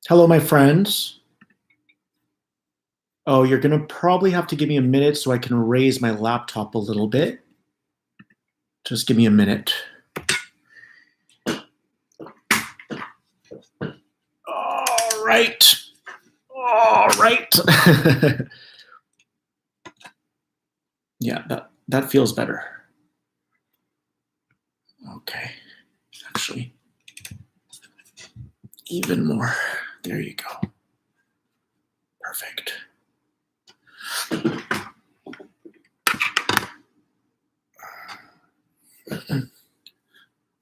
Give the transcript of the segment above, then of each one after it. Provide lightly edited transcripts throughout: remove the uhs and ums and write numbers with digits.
Hello, my friends. Oh, you're going to probably have to give me a minute so I can raise my laptop a little bit. Just give me a minute. All right. All right. Yeah, that feels better. Okay. Actually, even more. There you go. Perfect.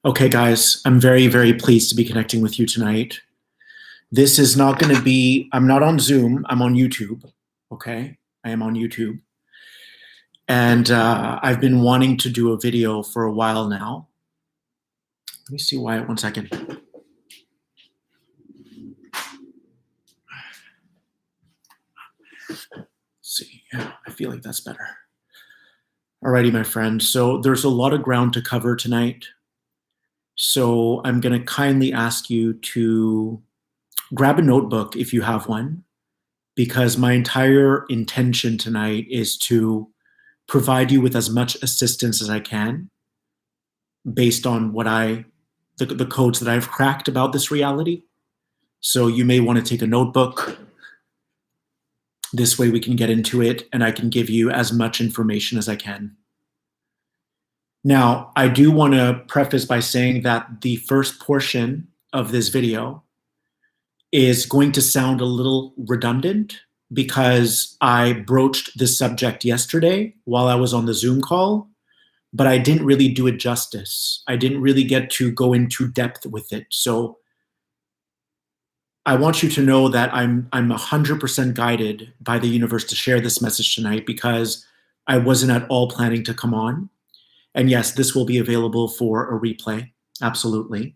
Okay, guys, I'm very, very pleased to be connecting with you tonight. This is not going to be, I'm not on Zoom, I'm on YouTube. Okay, I am on YouTube. And I've been wanting to do a video for a while now. Let me see why, 1 second. Let's see, yeah, I feel like that's better. Alrighty, my friend. So there's a lot of ground to cover tonight. So I'm going to kindly ask you to grab a notebook if you have one, because my entire intention tonight is to provide you with as much assistance as I can based on what the codes that I've cracked about this reality. So you may want to take a notebook. This way we can get into it and I can give you as much information as I can. Now, I do want to preface by saying that the first portion of this video is going to sound a little redundant because I broached this subject yesterday while I was on the Zoom call, but I didn't really do it justice. I didn't really get to go into depth with it. So I want you to know that I'm 100% guided by the universe to share this message tonight because I wasn't at all planning to come on. And yes, this will be available for a replay, absolutely.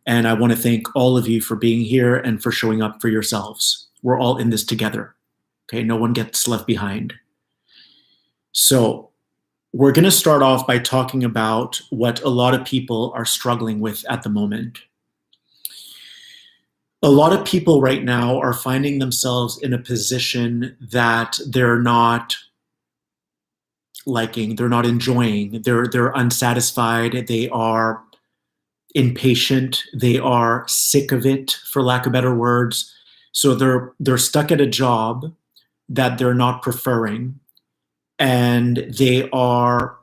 And I want to thank all of you for being here and for showing up for yourselves. We're all in this together, okay? No one gets left behind. So we're going to start off by talking about what a lot of people are struggling with at the moment. A lot of people right now are finding themselves in a position that they're not liking, they're not enjoying, they're unsatisfied, they are impatient, they are sick of it, for lack of better words. So they're stuck at a job that they're not preferring, and they are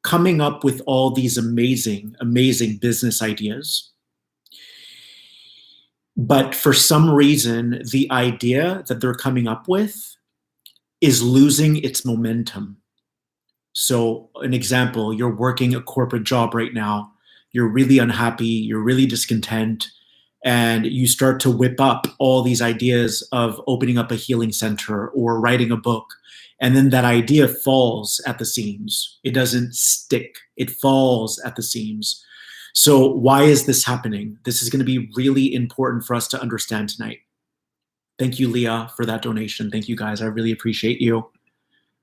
coming up with all these amazing, amazing business ideas. But for some reason, the idea that they're coming up with is losing its momentum. So an example, you're working a corporate job right now, you're really unhappy, you're really discontent, and you start to whip up all these ideas of opening up a healing center or writing a book. And then that idea falls at the seams. It doesn't stick, it falls at the seams. So why is this happening? This is going to be really important for us to understand tonight. Thank you, Leah, for that donation. Thank you, guys. I really appreciate you.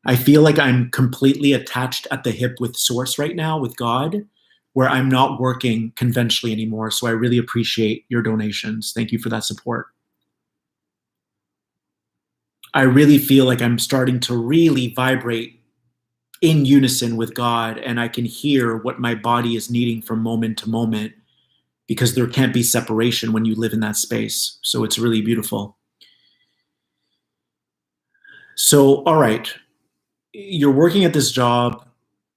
I feel like I'm completely attached at the hip with Source right now, with God, where I'm not working conventionally anymore. So I really appreciate your donations. Thank you for that support. I really feel like I'm starting to really vibrate in unison with God, and I can hear what my body is needing from moment to moment, because there can't be separation when you live in that space. So it's really beautiful. So, all right. You're working at this job,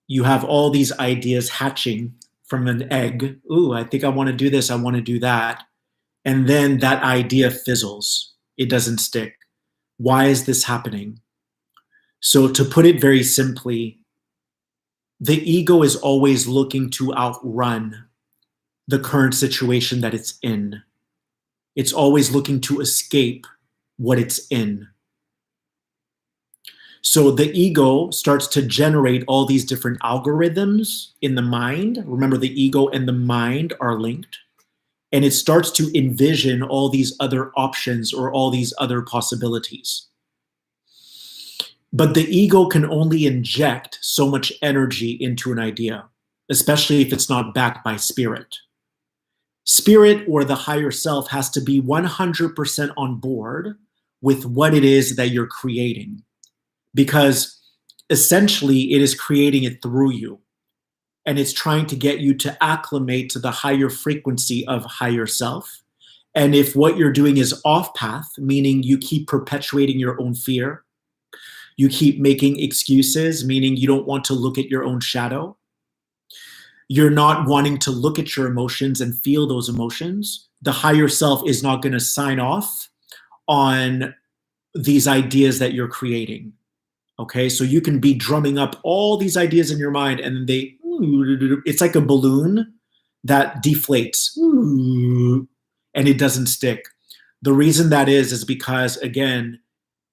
you have all these ideas hatching from an egg. Ooh, I think I want to do this, I want to do that. And then that idea fizzles. It doesn't stick. Why is this happening? So to put it very simply, the ego is always looking to outrun the current situation that it's in. It's always looking to escape what it's in. So the ego starts to generate all these different algorithms in the mind. Remember, the ego and the mind are linked. And it starts to envision all these other options or all these other possibilities. But the ego can only inject so much energy into an idea, especially if it's not backed by spirit. Spirit or the higher self has to be 100% on board with what it is that you're creating, because essentially it is creating it through you, and it's trying to get you to acclimate to the higher frequency of higher self. And if what you're doing is off path, meaning you keep perpetuating your own fear, you keep making excuses, meaning you don't want to look at your own shadow, you're not wanting to look at your emotions and feel those emotions, the higher self is not going to sign off on these ideas that you're creating. Okay, so you can be drumming up all these ideas in your mind, and it's like a balloon that deflates and it doesn't stick. The reason that is because, again,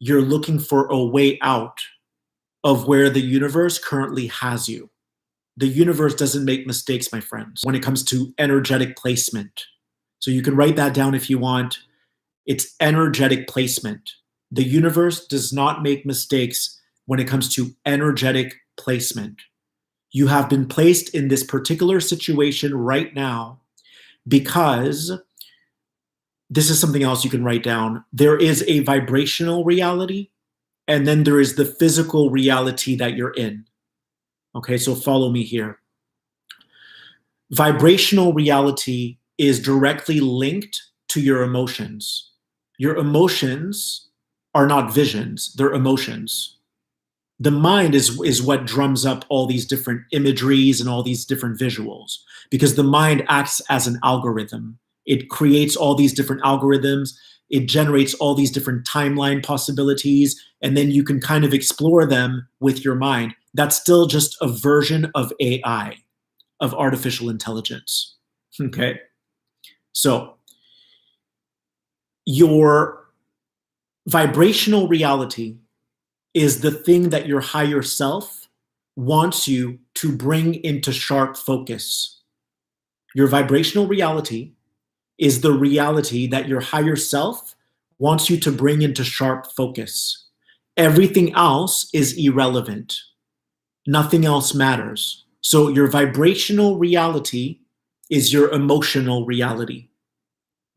you're looking for a way out of where the universe currently has you. The universe doesn't make mistakes, my friends, when it comes to energetic placement. So you can write that down if you want. It's energetic placement. The universe does not make mistakes when it comes to energetic placement. You have been placed in this particular situation right now because this is something else you can write down. There is a vibrational reality, and then there is the physical reality that you're in. Okay, so follow me here. Vibrational reality is directly linked to your emotions. Your emotions are not visions, they're emotions. The mind is what drums up all these different imageries and all these different visuals, because the mind acts as an algorithm. It creates all these different algorithms. It generates all these different timeline possibilities, and then you can kind of explore them with your mind. That's still just a version of AI, of artificial intelligence. Okay. So your vibrational reality is the thing that your higher self wants you to bring into sharp focus. Your vibrational reality is the reality that your higher self wants you to bring into sharp focus. Everything else is irrelevant. Nothing else matters. So your vibrational reality is your emotional reality.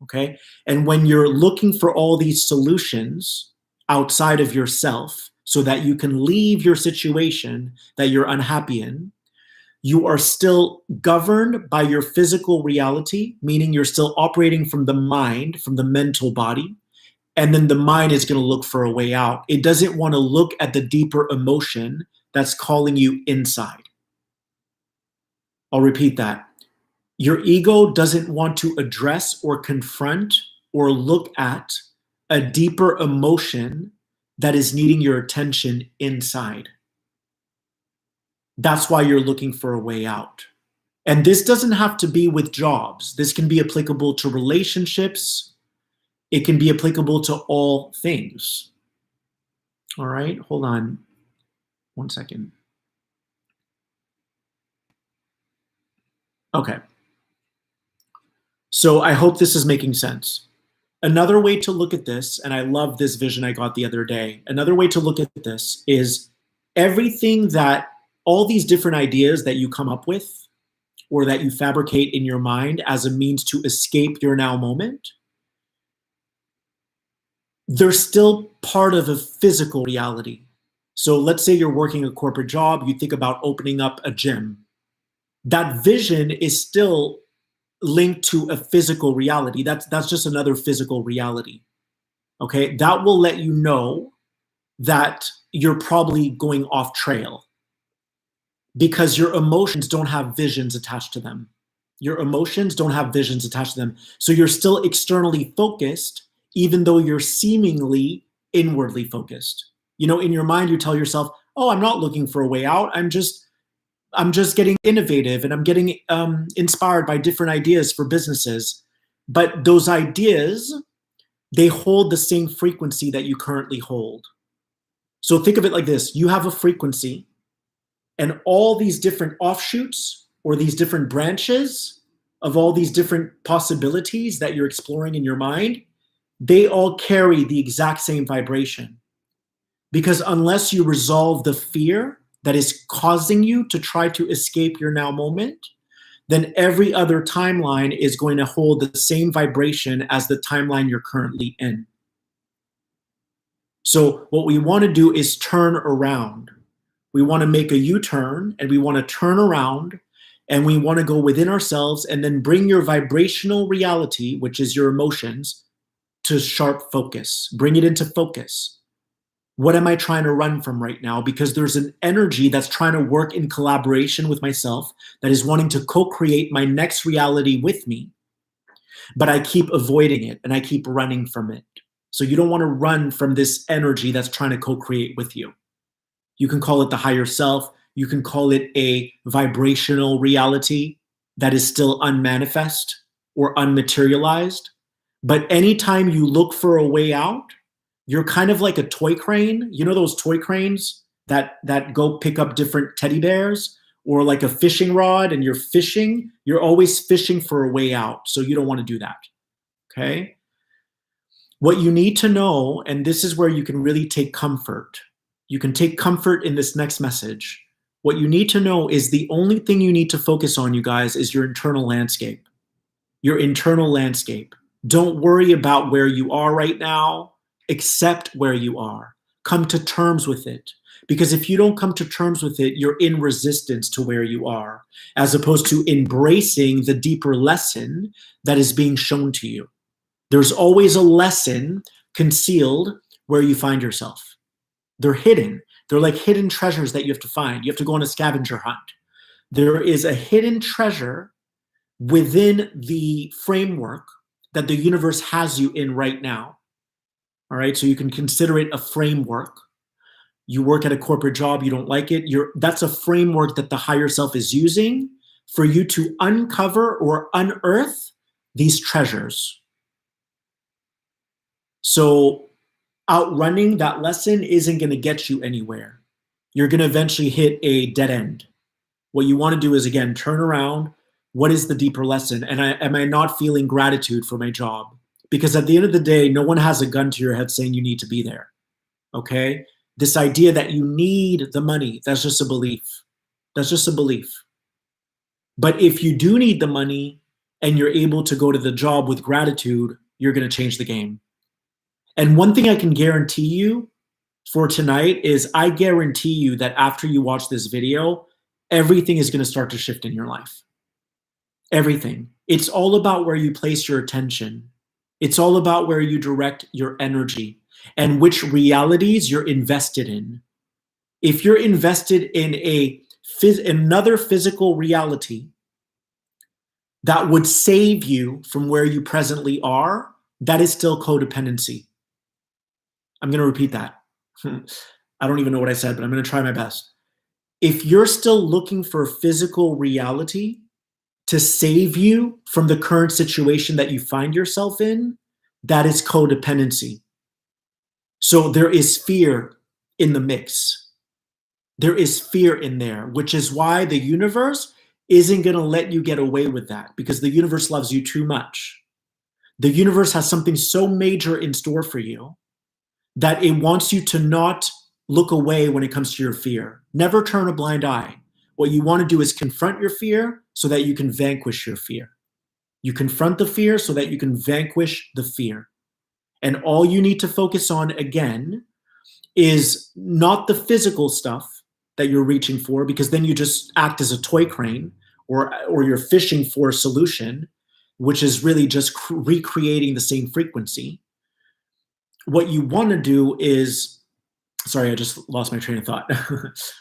Okay? And when you're looking for all these solutions outside of yourself so that you can leave your situation that you're unhappy in, you are still governed by your physical reality, meaning you're still operating from the mind, from the mental body, and then the mind is going to look for a way out. It doesn't want to look at the deeper emotion that's calling you inside. I'll repeat that. Your ego doesn't want to address or confront or look at a deeper emotion that is needing your attention inside. That's why you're looking for a way out. And this doesn't have to be with jobs. This can be applicable to relationships. It can be applicable to all things. All right, hold on 1 second. Okay. So I hope this is making sense. Another way to look at this, and I love this vision I got the other day, another way to look at this is everything that, all these different ideas that you come up with or that you fabricate in your mind as a means to escape your now moment, they're still part of a physical reality. So let's say you're working a corporate job, you think about opening up a gym. That vision is still linked to a physical reality. That's just another physical reality. Okay, that will let you know that you're probably going off trail because your emotions don't have visions attached to them. Your emotions don't have visions attached to them. So you're still externally focused, even though you're seemingly inwardly focused. You know, in your mind, you tell yourself, oh, I'm not looking for a way out. I'm just getting innovative and I'm getting inspired by different ideas for businesses. But those ideas, they hold the same frequency that you currently hold. So think of it like this. You have a frequency, and all these different offshoots or these different branches of all these different possibilities that you're exploring in your mind, they all carry the exact same vibration. Because unless you resolve the fear that is causing you to try to escape your now moment, then every other timeline is going to hold the same vibration as the timeline you're currently in. So what we want to do is turn around. We want to make a U-turn, and we want to turn around, and we want to go within ourselves and then bring your vibrational reality, which is your emotions, to sharp focus. Bring it into focus. What am I trying to run from right now? Because there's an energy that's trying to work in collaboration with myself, that is wanting to co-create my next reality with me. But I keep avoiding it and I keep running from it. So you don't want to run from this energy that's trying to co-create with you. You can call it the higher self. You can call it a vibrational reality that is still unmanifest or unmaterialized. But anytime you look for a way out, you're kind of like a toy crane. You know those toy cranes that go pick up different teddy bears, or like a fishing rod, and you're fishing? You're always fishing for a way out. So you don't want to do that. Okay? What you need to know, and this is where you can really take comfort. You can take comfort in this next message. What you need to know is the only thing you need to focus on, you guys, is your internal landscape. Your internal landscape. Don't worry about where you are right now. Accept where you are. Come to terms with it. Because if you don't come to terms with it, you're in resistance to where you are, as opposed to embracing the deeper lesson that is being shown to you. There's always a lesson concealed where you find yourself. They're hidden. They're like hidden treasures that you have to find. You have to go on a scavenger hunt. There is a hidden treasure within the framework that the universe has you in right now. All right, so you can consider it a framework. You work at a corporate job, you don't like it. That's a framework that the higher self is using for you to uncover or unearth these treasures. So outrunning that lesson isn't going to get you anywhere. You're going to eventually hit a dead end. What you want to do is, again, turn around. What is the deeper lesson? And am I not feeling gratitude for my job? Because at the end of the day, no one has a gun to your head saying you need to be there. Okay? This idea that you need the money, that's just a belief. That's just a belief. But if you do need the money and you're able to go to the job with gratitude, you're going to change the game. And one thing I can guarantee you for tonight is I guarantee you that after you watch this video, everything is going to start to shift in your life. Everything. It's all about where you place your attention. It's all about where you direct your energy and which realities you're invested in. If you're invested in another physical reality that would save you from where you presently are, that is still codependency. I'm going to repeat that. I don't even know what I said, but I'm going to try my best. If you're still looking for a physical reality to save you from the current situation that you find yourself in, that is codependency. So there is fear in the mix. There is fear in there, which is why the universe isn't going to let you get away with that, because the universe loves you too much. The universe has something so major in store for you that it wants you to not look away when it comes to your fear. Never turn a blind eye. What you want to do is confront your fear so that you can vanquish your fear. You confront the fear so that you can vanquish the fear. And all you need to focus on, again, is not the physical stuff that you're reaching for, because then you just act as a toy crane, or you're fishing for a solution, which is really just recreating the same frequency. What you want to do is, sorry, I just lost my train of thought.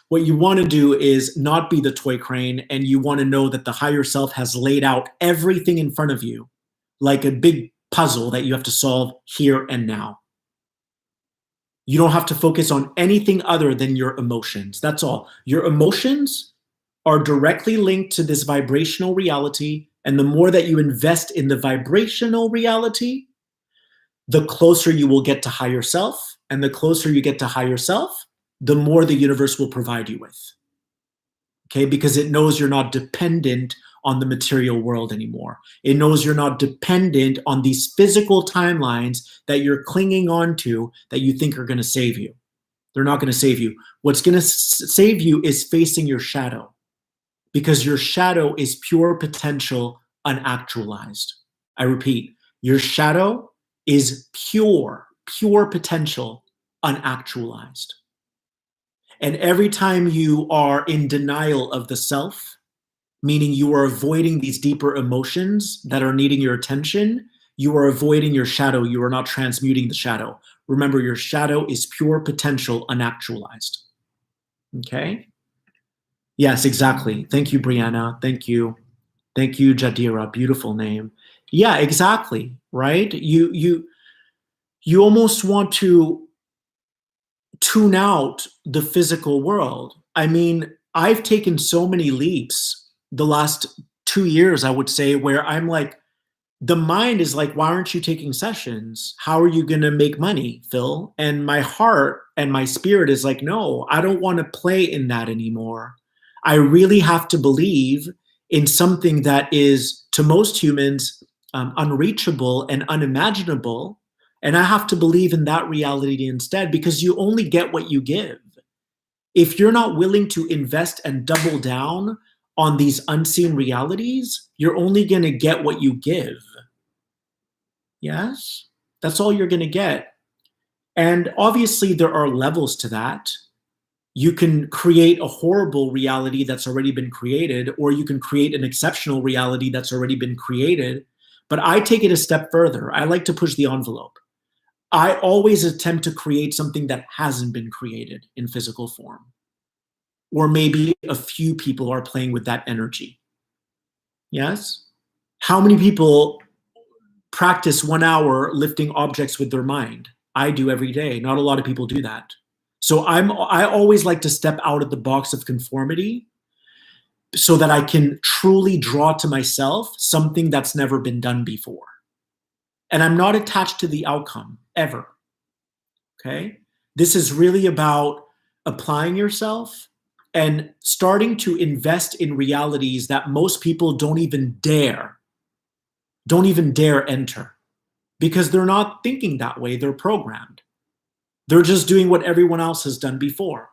What you want to do is not be the toy crane, and you want to know that the higher self has laid out everything in front of you like a big puzzle that you have to solve here and now. You don't have to focus on anything other than your emotions. That's all. Your emotions are directly linked to this vibrational reality, and the more that you invest in the vibrational reality, the closer you will get to higher self. And the closer you get to higher self, the more the universe will provide you with. Okay, because it knows you're not dependent on the material world anymore. It knows you're not dependent on these physical timelines that you're clinging on to that you think are going to save you. They're not going to save you. What's going to save you is facing your shadow. because your shadow is pure potential unactualized. I repeat, your shadow is pure potential unactualized. And every time you are in denial of the self, meaning you are avoiding these deeper emotions that are needing your attention, you are avoiding your shadow. You are not transmuting the shadow. Remember, your shadow is pure potential unactualized. Okay? Yes, exactly. Thank you, Brianna. Thank you. Thank you, Jadira. Beautiful name. Yeah, exactly. Right? You almost want to tune out the physical world. I mean, I've taken so many leaps the last 2 years, I would say, where I'm like, the mind is like, why aren't you taking sessions? How are you going to make money, Phil? And my heart and my spirit is like, no, I don't want to play in that anymore. I really have to believe in something that is, to most humans, unreachable and unimaginable. And I have to believe in that reality instead, because you only get what you give. If you're not willing to invest and double down on these unseen realities, you're only going to get what you give. Yes, that's all you're going to get. And obviously, there are levels to that. You can create a horrible reality that's already been created, or you can create an exceptional reality that's already been created. But I take it a step further. I like to push the envelope. I always attempt to create something that hasn't been created in physical form. Or maybe a few people are playing with that energy. Yes? How many people practice 1 hour lifting objects with their mind? I do every day. Not a lot of people do that. So I always like to step out of the box of conformity so that I can truly draw to myself something that's never been done before. And I'm not attached to the outcome ever. Okay? This is really about applying yourself and starting to invest in realities that most people don't even dare enter, because they're not thinking that way. They're programmed. They're just doing what everyone else has done before.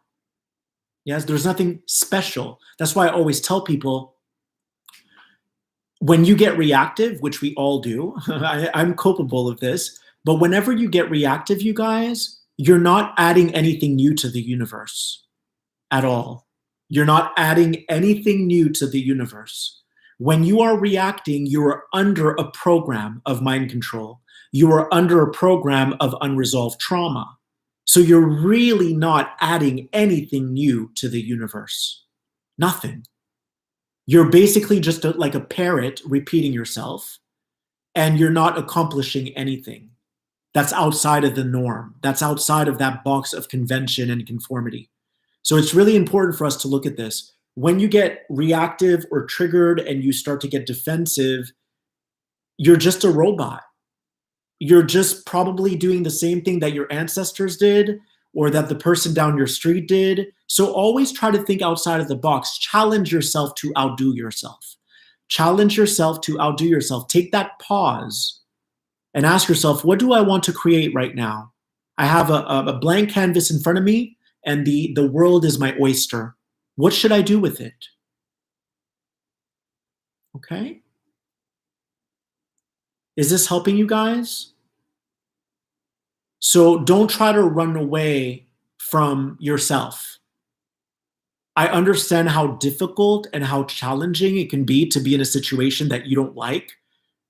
Yes, there's nothing special. That's why I always tell people, when you get reactive, which we all do, I'm culpable of this, but whenever you get reactive, you guys, you're not adding anything new to the universe at all. You're not adding anything new to the universe. When you are reacting, you are under a program of mind control. You are under a program of unresolved trauma. So you're really not adding anything new to the universe. Nothing. You're basically just like a parrot repeating yourself, and you're not accomplishing anything. That's outside of the norm. That's outside of that box of convention and conformity. So it's really important for us to look at this. When you get reactive or triggered and you start to get defensive, you're just a robot. You're just probably doing the same thing that your ancestors did or that the person down your street did. So always try to think outside of the box. Challenge yourself to outdo yourself. Challenge yourself to outdo yourself. Take that pause and ask yourself, what do I want to create right now? I have a blank canvas in front of me, and the world is my oyster. What should I do with it? Okay? Is this helping you guys? So don't try to run away from yourself. I understand how difficult and how challenging it can be to be in a situation that you don't like,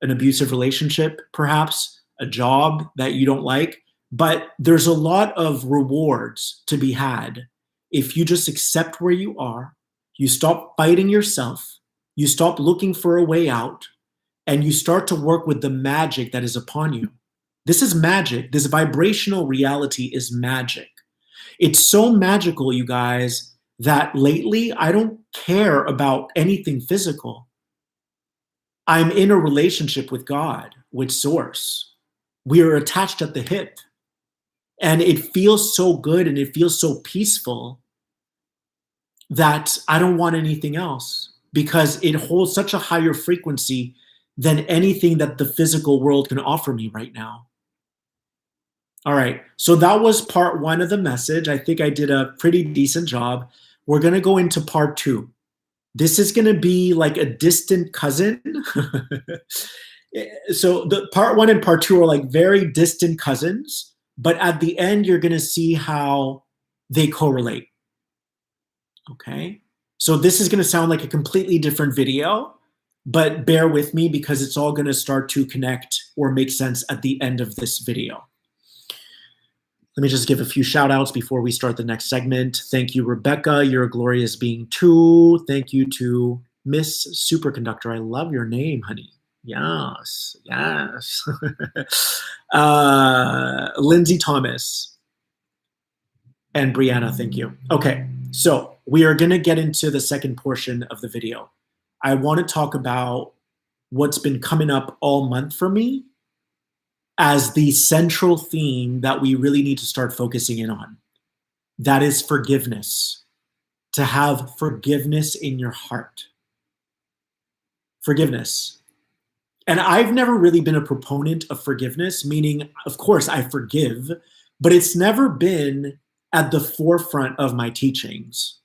an abusive relationship, perhaps, a job that you don't like. But there's a lot of rewards to be had if you just accept where you are, you stop fighting yourself, you stop looking for a way out, and you start to work with the magic that is upon you. This is magic. This vibrational reality is magic. It's so magical, you guys, that lately I don't care about anything physical. I'm in a relationship with God, with Source. We are attached at the hip. And it feels so good and it feels so peaceful that I don't want anything else, because it holds such a higher frequency than anything that the physical world can offer me right now. All right, so that was part one of the message. I think I did a pretty decent job. We're going to go into part two. This is going to be like a distant cousin. So the part one and part two are like very distant cousins, but at the end, you're going to see how they correlate. Okay. So this is going to sound like a completely different video, but bear with me because it's all going to start to connect or make sense at the end of this video. Let me just give a few shout outs before we start the next segment. Thank you, Rebecca. You're a glorious being too. Thank you to Miss Superconductor. I love your name, honey. Yes, yes. Lindsay Thomas and Brianna, thank you. Okay, so we are going to get into the second portion of the video. I want to talk about what's been coming up all month for me as the central theme that we really need to start focusing in on. That is forgiveness. To have forgiveness in your heart. Forgiveness. And I've never really been a proponent of forgiveness, meaning, of course, I forgive, but it's never been at the forefront of my teachings.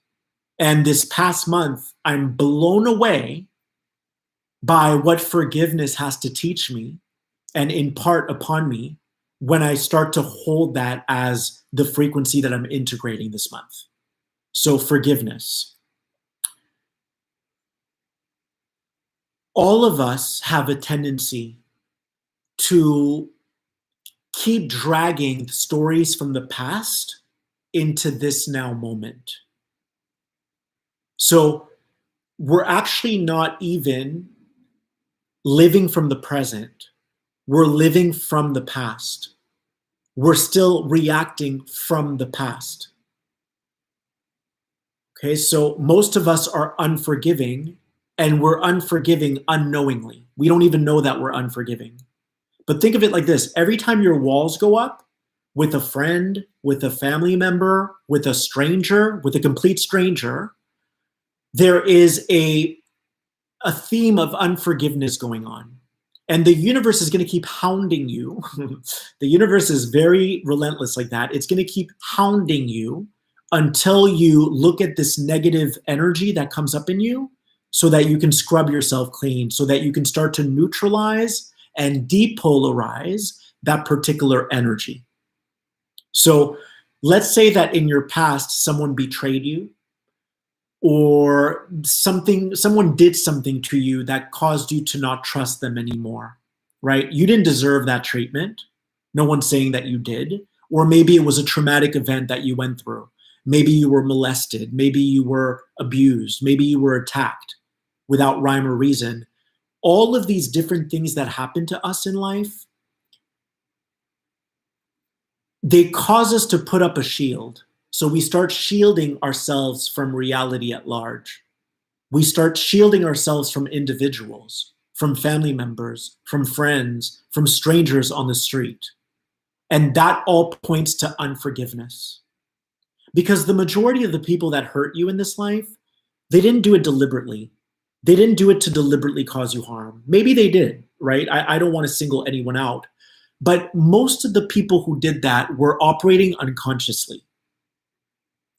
And this past month, I'm blown away by what forgiveness has to teach me and impart upon me when I start to hold that as the frequency that I'm integrating this month. So forgiveness. All of us have a tendency to keep dragging stories from the past into this now moment. So we're actually not even living from the present. We're living from the past. We're still reacting from the past. Okay, so most of us are unforgiving, and we're unforgiving unknowingly. We don't even know that we're unforgiving. But think of it like this. Every time your walls go up with a friend, with a family member, with a stranger, with a complete stranger, there is a theme of unforgiveness going on. And the universe is going to keep hounding you. The universe is very relentless like that. It's going to keep hounding you until you look at this negative energy that comes up in you so that you can scrub yourself clean, so that you can start to neutralize and depolarize that particular energy. So let's say that in your past, someone betrayed you, or someone did something to you that caused you to not trust them anymore, right? You didn't deserve that treatment. No one's saying that you did. Or maybe it was a traumatic event that you went through. Maybe you were molested. Maybe you were abused. Maybe you were attacked without rhyme or reason. All of these different things that happen to us in life, they cause us to put up a shield. So we start shielding ourselves from reality at large. We start shielding ourselves from individuals, from family members, from friends, from strangers on the street. And that all points to unforgiveness. Because the majority of the people that hurt you in this life, they didn't do it deliberately. They didn't do it to deliberately cause you harm. Maybe they did, right? I don't want to single anyone out. But most of the people who did that were operating unconsciously.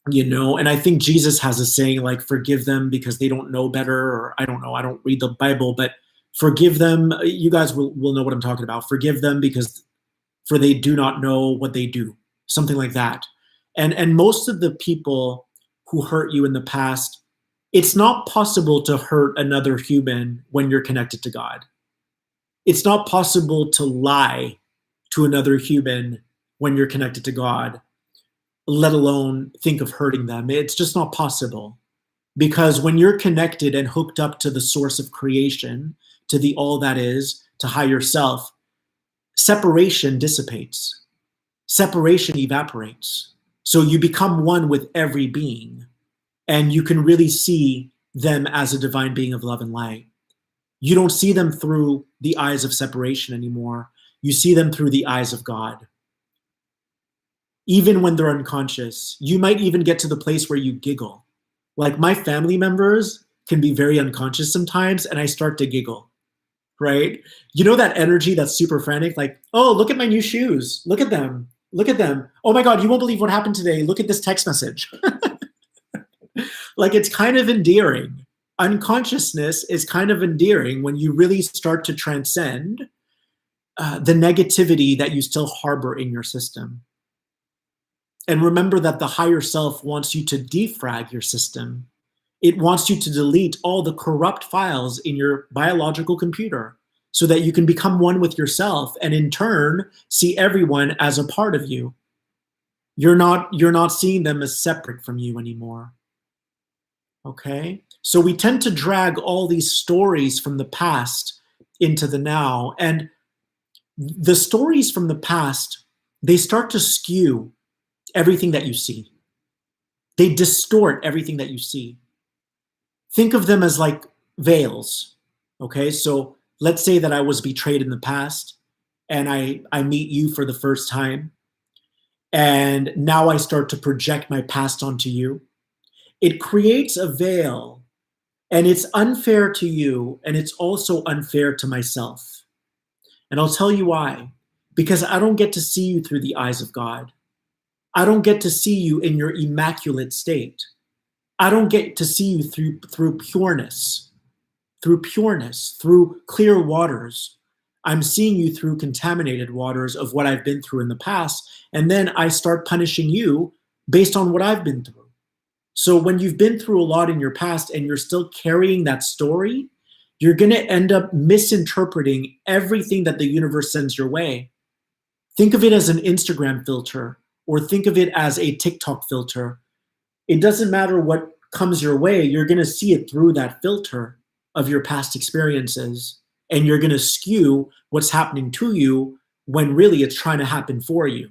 And I think Jesus has a saying like, forgive them because they don't know better, or I don't know, I don't read the Bible, but forgive them. You guys will know what I'm talking about. Forgive them for they do not know what they do. Something like that. And most of the people who hurt you in the past, it's not possible to hurt another human when you're connected to God. It's not possible to lie to another human when you're connected to God, let alone think of hurting them. It's just not possible. Because when you're connected and hooked up to the source of creation, to the all that is, to higher self, separation dissipates. Separation evaporates. So you become one with every being, and you can really see them as a divine being of love and light. You don't see them through the eyes of separation anymore. You see them through the eyes of God. Even when they're unconscious, you might even get to the place where you giggle. Like my family members can be very unconscious sometimes, and I start to giggle, right? You know that energy that's super frantic, like, oh, look at my new shoes. Look at them. Look at them. Oh my God, you won't believe what happened today. Look at this text message. Like, it's kind of endearing. Unconsciousness is kind of endearing when you really start to transcend the negativity that you still harbor in your system. And remember that the higher self wants you to defrag your system. It wants you to delete all the corrupt files in your biological computer so that you can become one with yourself and in turn see everyone as a part of you. You're not seeing them as separate from you anymore. Okay? So we tend to drag all these stories from the past into the now, and the stories from the past, they start to skew everything that you see. They distort everything that you see. Think of them as like veils. Okay, so let's say that I was betrayed in the past and I meet you for the first time, and now I start to project my past onto you. It creates a veil, and it's unfair to you, and it's also unfair to myself. And I'll tell you why. Because I don't get to see you through the eyes of God. I don't get to see you in your immaculate state. I don't get to see you through pureness, through clear waters. I'm seeing you through contaminated waters of what I've been through in the past, and then I start punishing you based on what I've been through. So when you've been through a lot in your past and you're still carrying that story, you're going to end up misinterpreting everything that the universe sends your way. Think of it as an Instagram filter, or think of it as a TikTok filter. It doesn't matter what comes your way, you're going to see it through that filter of your past experiences, and you're going to skew what's happening to you when really it's trying to happen for you.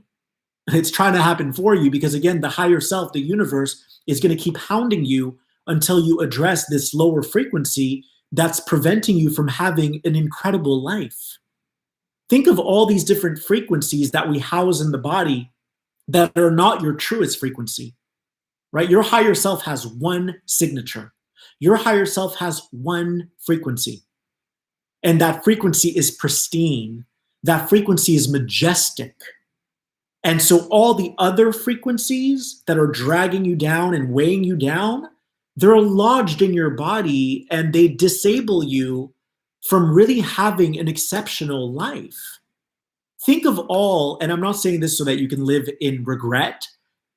It's trying to happen for you because, again, the higher self, the universe, is going to keep hounding you until you address this lower frequency that's preventing you from having an incredible life. Think of all these different frequencies that we house in the body that are not your truest frequency, right? Your higher self has one signature. Your higher self has one frequency. And that frequency is pristine. That frequency is majestic. And so all the other frequencies that are dragging you down and weighing you down, they're lodged in your body and they disable you from really having an exceptional life. Think of all, and I'm not saying this so that you can live in regret,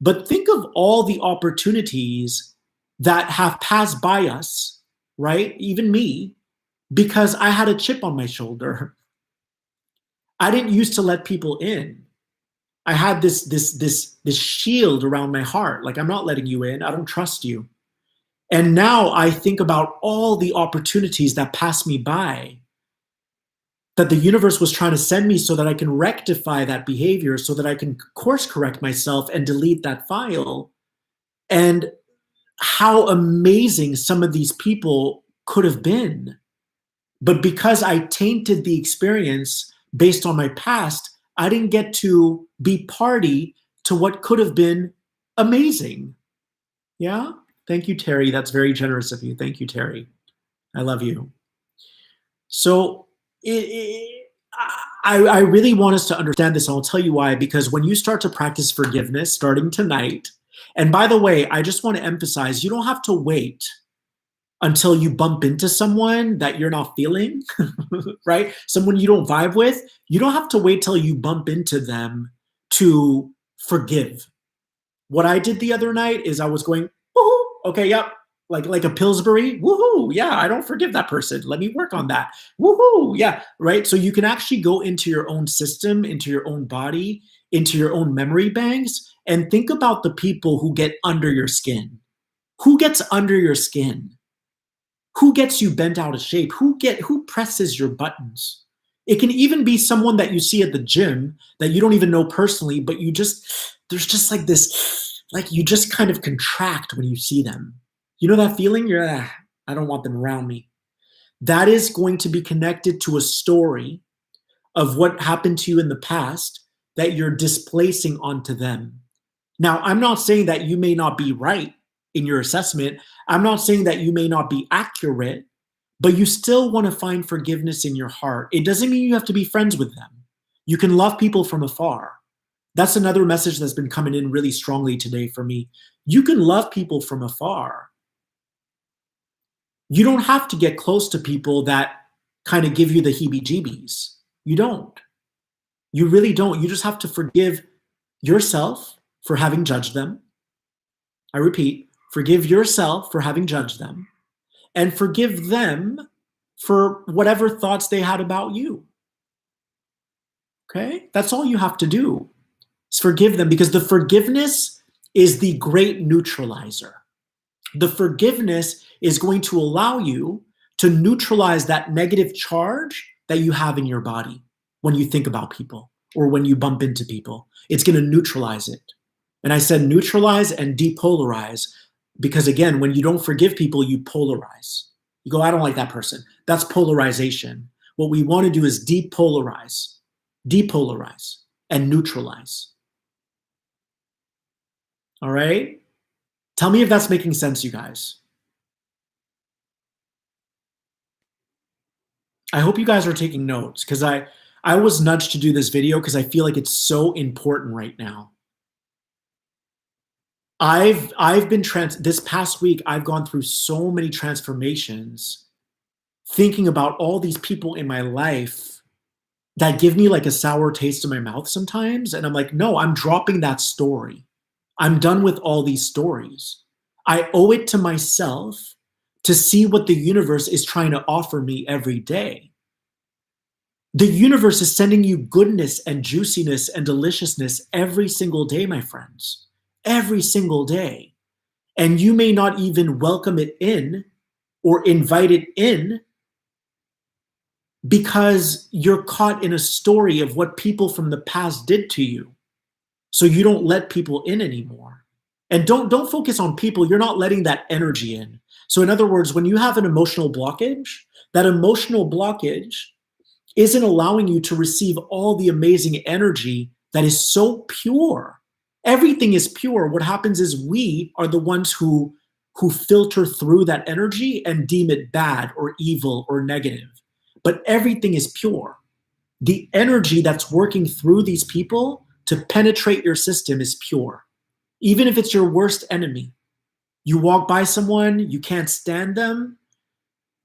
but think of all the opportunities that have passed by us, right? Even me, because I had a chip on my shoulder. I didn't used to let people in. I had this shield around my heart. Like, I'm not letting you in. I don't trust you. And now I think about all the opportunities that passed me by, that the universe was trying to send me so that I can rectify that behavior, so that I can course correct myself and delete that file. And how amazing some of these people could have been. But because I tainted the experience based on my past, I didn't get to be party to what could have been amazing. Yeah? Thank you, Terry. That's very generous of you. Thank you, Terry. I love you. So I really want us to understand this, and I'll tell you why. Because when you start to practice forgiveness starting tonight, and by the way, I just want to emphasize, you don't have to wait until you bump into someone that you're not feeling, right? Someone you don't vibe with. You don't have to wait till you bump into them to forgive. What I did the other night is I was going, woohoo, okay, yep, like a Pillsbury, woohoo, yeah, I don't forgive that person. Let me work on that. Woohoo, yeah, right? So you can actually go into your own system, into your own body, into your own memory banks, and think about the people who get under your skin. Who gets under your skin? Who gets you bent out of shape? Who presses your buttons? It can even be someone that you see at the gym that you don't even know personally, but there's just like this, like you just kind of contract when you see them. You know that feeling? I don't want them around me. That is going to be connected to a story of what happened to you in the past that you're displacing onto them. Now, I'm not saying that you may not be right in your assessment. I'm not saying that you may not be accurate, but you still want to find forgiveness in your heart. It doesn't mean you have to be friends with them. You can love people from afar. That's another message that's been coming in really strongly today for me. You can love people from afar. You don't have to get close to people that kind of give you the heebie-jeebies. You don't. You really don't. You just have to forgive yourself for having judged them. I repeat, forgive yourself for having judged them, and forgive them for whatever thoughts they had about you. Okay? That's all you have to do is forgive them, because the forgiveness is the great neutralizer. The forgiveness is going to allow you to neutralize that negative charge that you have in your body when you think about people or when you bump into people. It's going to neutralize it. And I said neutralize and depolarize because, again, when you don't forgive people, you polarize. You go, I don't like that person. That's polarization. What we want to do is depolarize, and neutralize. All right? Tell me if that's making sense, you guys. I hope you guys are taking notes, because I was nudged to do this video because I feel like it's so important right now. I've been this past week, I've gone through so many transformations thinking about all these people in my life that give me like a sour taste in my mouth sometimes. And I'm like, no, I'm dropping that story. I'm done with all these stories. I owe it to myself to see what the universe is trying to offer me every day. The universe is sending you goodness and juiciness and deliciousness every single day, my friends. Every single day. And you may not even welcome it in or invite it in because you're caught in a story of what people from the past did to you. So you don't let people in anymore. And don't focus on people. You're not letting that energy in. So in other words, when you have an emotional blockage, that emotional blockage isn't allowing you to receive all the amazing energy that is so pure. Everything is pure. What happens is we are the ones who filter through that energy and deem it bad or evil or negative. But everything is pure. The energy that's working through these people to penetrate your system is pure. Even if it's your worst enemy. You walk by someone, you can't stand them,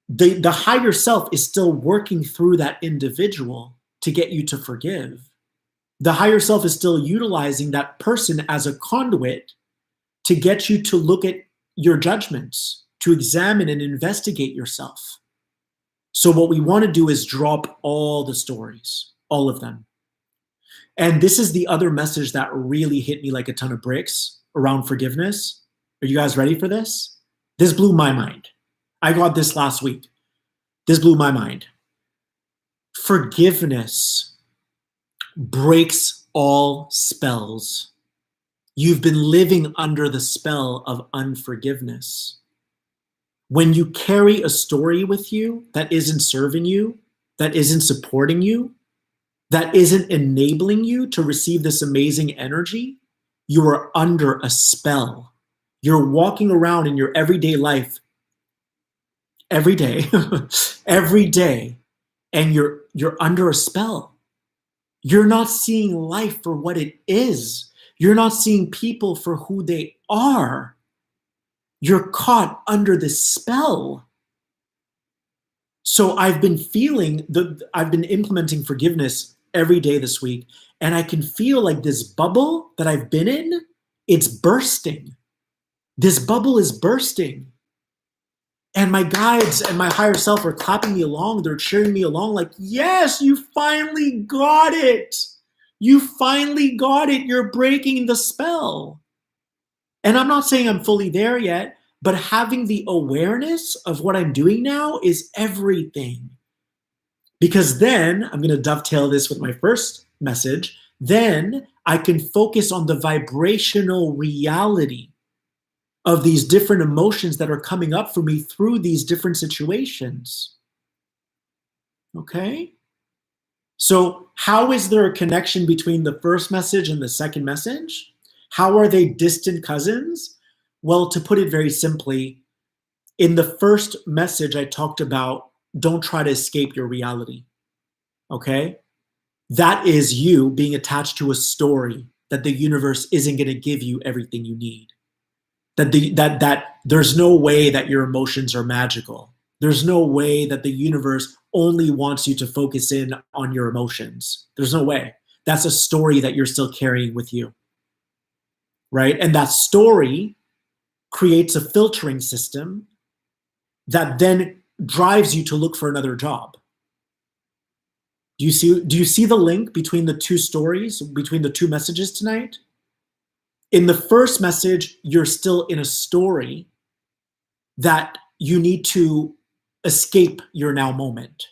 the higher self is still working through that individual to get you to forgive. The higher self is still utilizing that person as a conduit to get you to look at your judgments, to examine and investigate yourself. So what we want to do is drop all the stories, all of them. And this is the other message that really hit me like a ton of bricks around forgiveness. Are you guys ready for this? This blew my mind. I got this last week. This blew my mind. Forgiveness breaks all spells. You've been living under the spell of unforgiveness. When you carry a story with you that isn't serving you, that isn't supporting you, that isn't enabling you to receive this amazing energy, you are under a spell. You're walking around in your everyday life every day, every day, and you're under a spell. You're not seeing life for what it is. You're not seeing people for who they are. You're caught under this spell. So I've been implementing forgiveness every day this week, and I can feel like this bubble that I've been in, it's bursting. This bubble is bursting. And my guides and my higher self are clapping me along. They're cheering me along like, yes, you finally got it. You finally got it. You're breaking the spell. And I'm not saying I'm fully there yet, but having the awareness of what I'm doing now is everything. Because then, I'm going to dovetail this with my first message, then I can focus on the vibrational reality of these different emotions that are coming up for me through these different situations. Okay? So how is there a connection between the first message and the second message? How are they distant cousins? Well, to put it very simply, in the first message I talked about, don't try to escape your reality. Okay? That is you being attached to a story that the universe isn't going to give you everything you need. That there's no way that your emotions are magical. There's no way that the universe only wants you to focus in on your emotions. There's no way. That's a story that you're still carrying with you, right? And that story creates a filtering system that then drives you to look for another job. Do you see the link between the two stories, between the two messages tonight? In the first message, you're still in a story that you need to escape your now moment.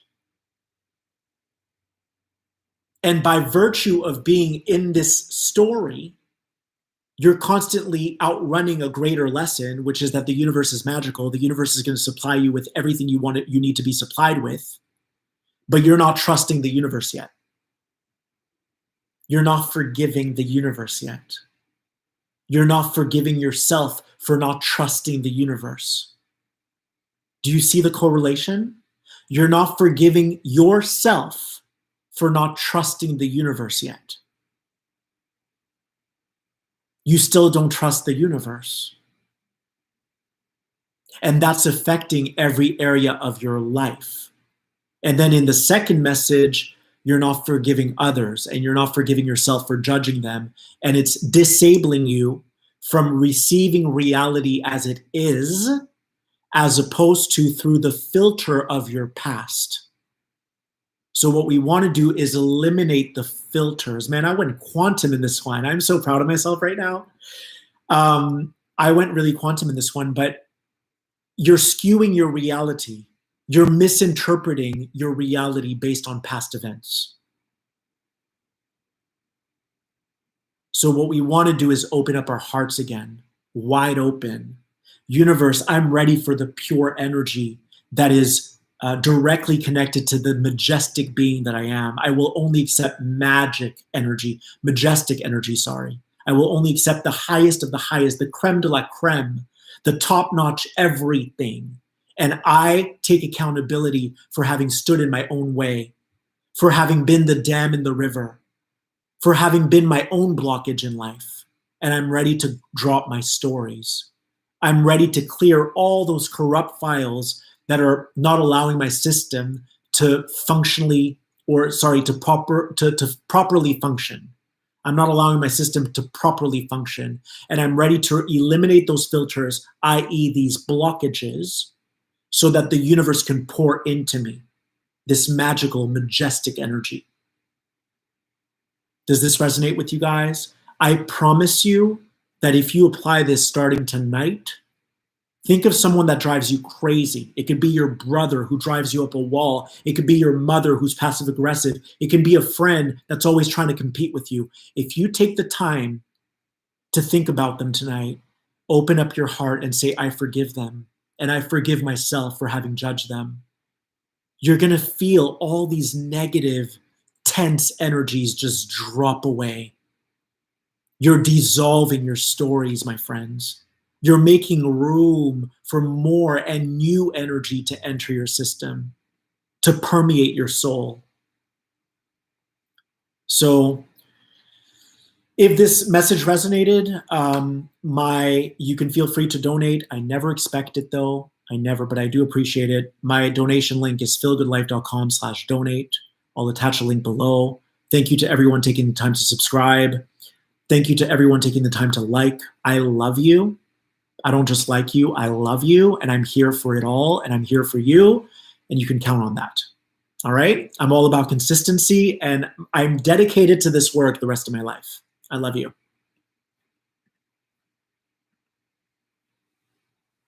And by virtue of being in this story, you're constantly outrunning a greater lesson, which is that the universe is magical. The universe is going to supply you with everything you need to be supplied with, but you're not trusting the universe yet. You're not forgiving the universe yet. You're not forgiving yourself for not trusting the universe. Do you see the correlation? You're not forgiving yourself for not trusting the universe yet. You still don't trust the universe. And that's affecting every area of your life. And then in the second message, you're not forgiving others and you're not forgiving yourself for judging them. And it's disabling you from receiving reality as it is, as opposed to through the filter of your past. So what we want to do is eliminate the filters. Man, I went quantum in this one. I'm so proud of myself right now. I went really quantum in this one, but you're skewing your reality. You're misinterpreting your reality based on past events. So what we want to do is open up our hearts again, wide open. Universe, I'm ready for the pure energy that is directly connected to the majestic being that I am. I will only accept majestic energy. I will only accept the highest of the highest, the creme de la creme, the top-notch everything. And I take accountability for having stood in my own way, for having been the dam in the river, for having been my own blockage in life. And I'm ready to drop my stories. I'm ready to clear all those corrupt files that are not allowing my system to properly function. I'm not allowing my system to properly function. And I'm ready to eliminate those filters, i.e. these blockages, so that the universe can pour into me this magical, majestic energy. Does this resonate with you guys? I promise you that if you apply this starting tonight, think of someone that drives you crazy. It could be your brother who drives you up a wall. It could be your mother who's passive aggressive. It can be a friend that's always trying to compete with you. If you take the time to think about them tonight, open up your heart and say, I forgive them. And I forgive myself for having judged them. You're going to feel all these negative, tense energies just drop away. You're dissolving your stories, my friends. You're making room for more and new energy to enter your system, to permeate your soul. So if this message resonated, you can feel free to donate. I never expect it though. But I do appreciate it. My donation link is feelgoodlife.com/donate. I'll attach a link below. Thank you to everyone taking the time to subscribe. Thank you to everyone taking the time to like. I love you. I don't just like you, I love you, and I'm here for it all, and I'm here for you, and you can count on that. All right? I'm all about consistency, and I'm dedicated to this work the rest of my life. I love you.